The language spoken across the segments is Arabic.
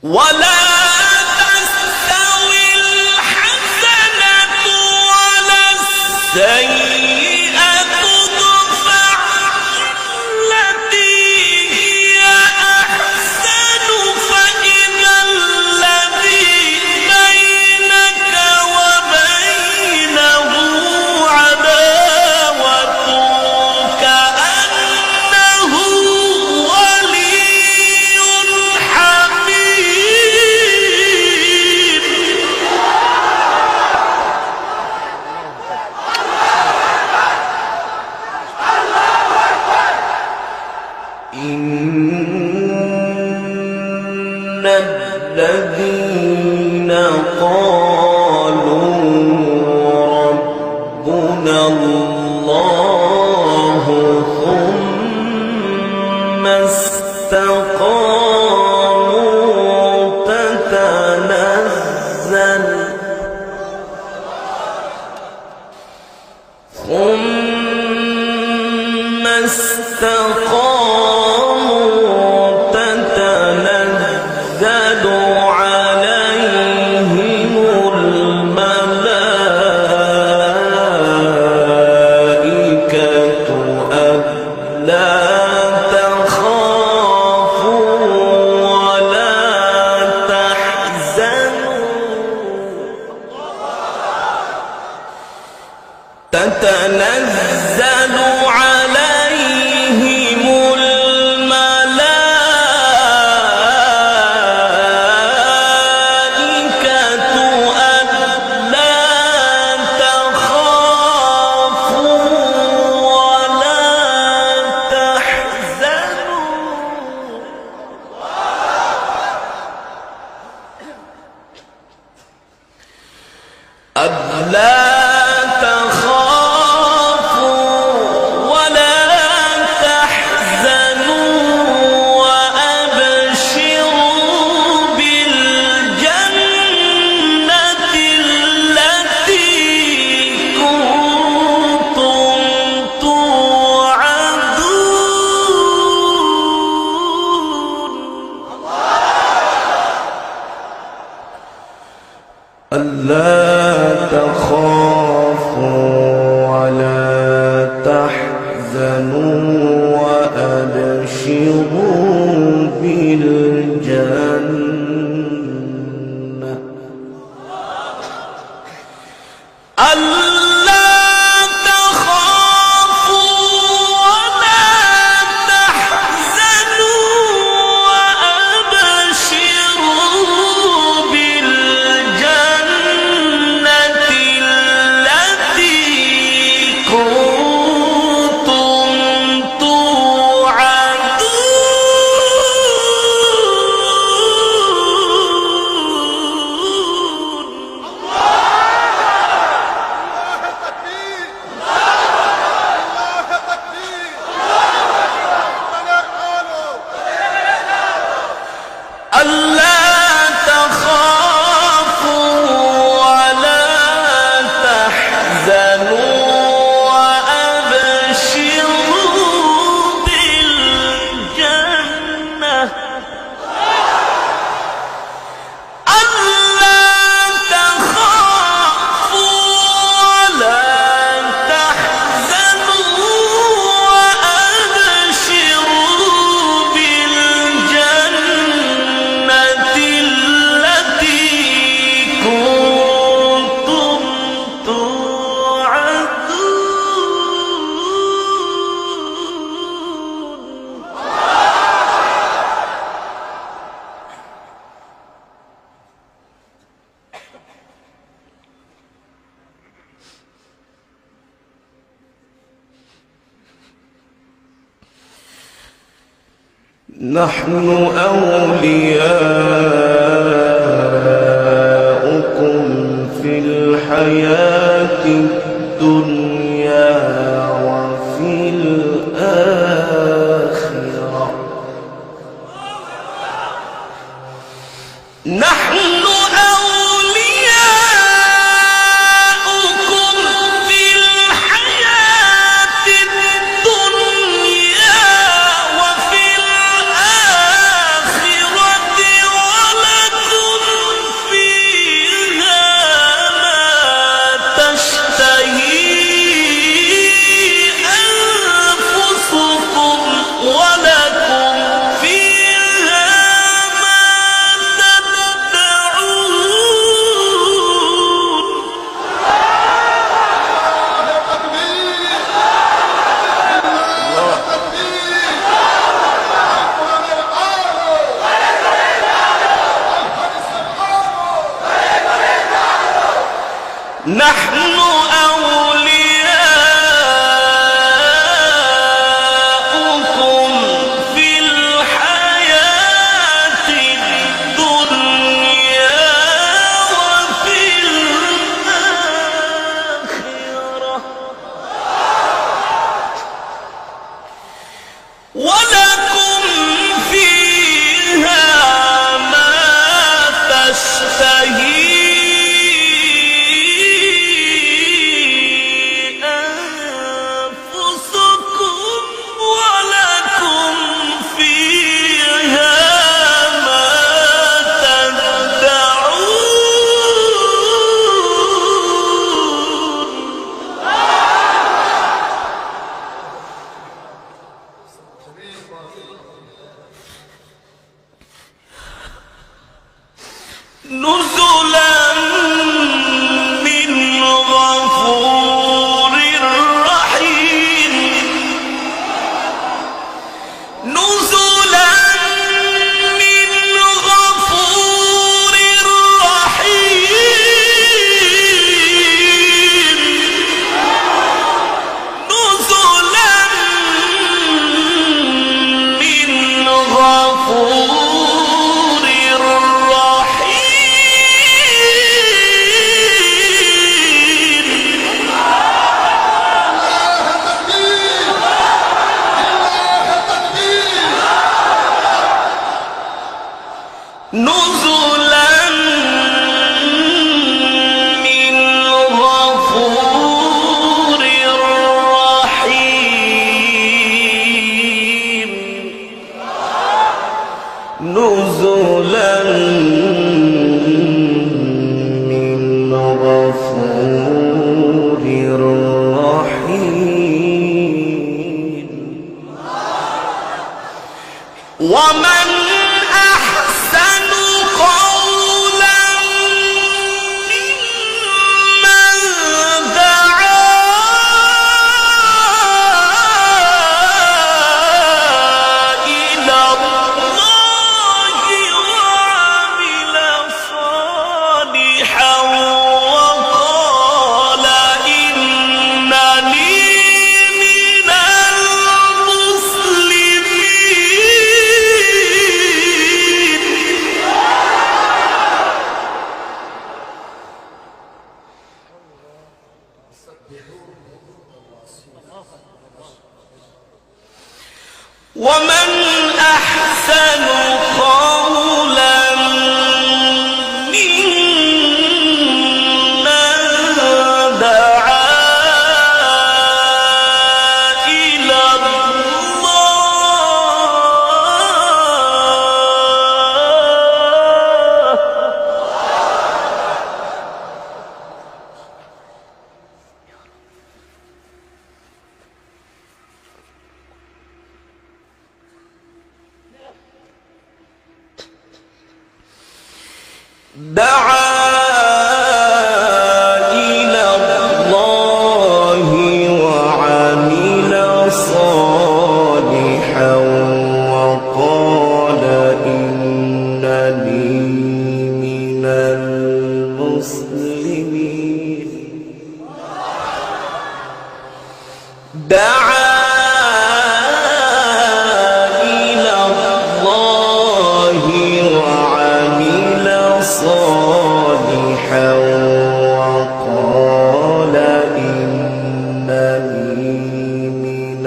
ولا تستوي الحسنة ولا السيئة ادفع بالتي هي أحسن فإذا الذي بينك وبينه عداوة كأنه ولي حميم. إن الذين قالوا ربنا الله ثم استقاموا تتنزل عليهم الملائكة ألا تخافوا ولا تحزنوا تتنزل عليهم الملائكة ألا تخافوا ولا تحزنوا ألا تخافوا ولا تحزنوا وأبشروا بالجنة ألا تخافوا ولا تحزنوا وأبشروا بالجنة التي كنتم نحن أولياؤكم في الحياة الدنيا وفي الآخرة نحن ولا نحن أولياؤكم في الحياة الدنيا وفي الآخرة ولكم فيها ما تشتهي نزلا من غفور رحيم نزلا من غفور رحيم نزلا من غفور نزلا من غفور رحيم نزلا من غفور رحيم ومن أحسن قولا ممن دعا إلى الله وعمل صالحا وقال إنني من المسلمين ومن أحسن قولا ممن دعا إلى الله وعمل صالحا وقال إنني من المسلمين دعا إلى الله وعمل صالحا وقال إنني من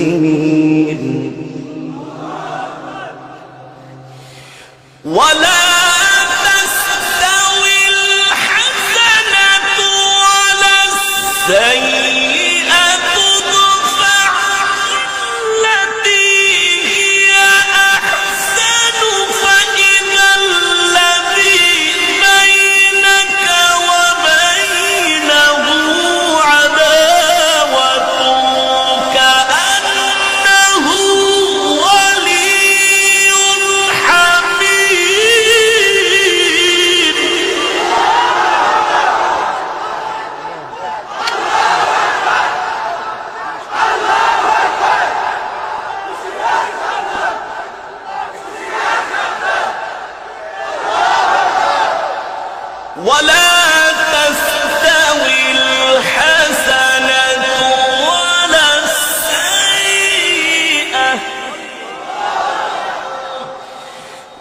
المسلمين ولا تستوي الحسنة ولا السيئة ادفع بالتي هي أحسن فإذا الذي بينك وبينه عداوة كأنه ولي حميم ولا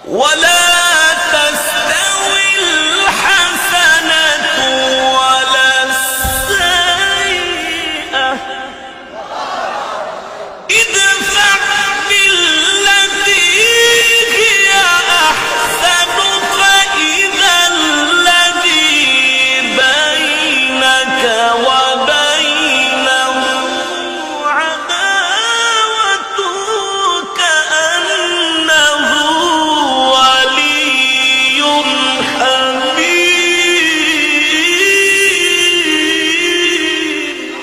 ولا تستوي الحسنة ولا السيئة ادفع بالتي هي أحسن فإذا الذي بينك وبينه عداوة كأنه ولي حميم.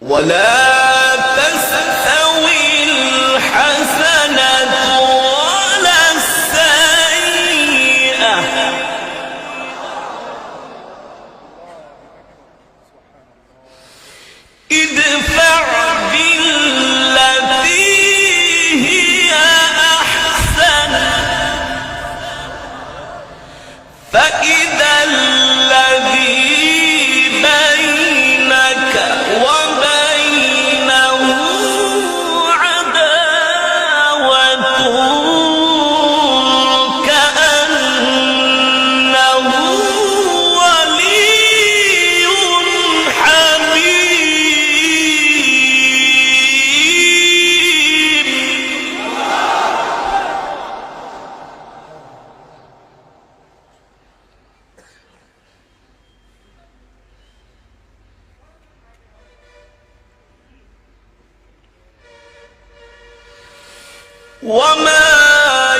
ولا تستوي الحسنة ولا السيئة ادفع بالتي هي أحسن فإذا الذي بينك وبينه عداوة كأنه ولي حميم. وما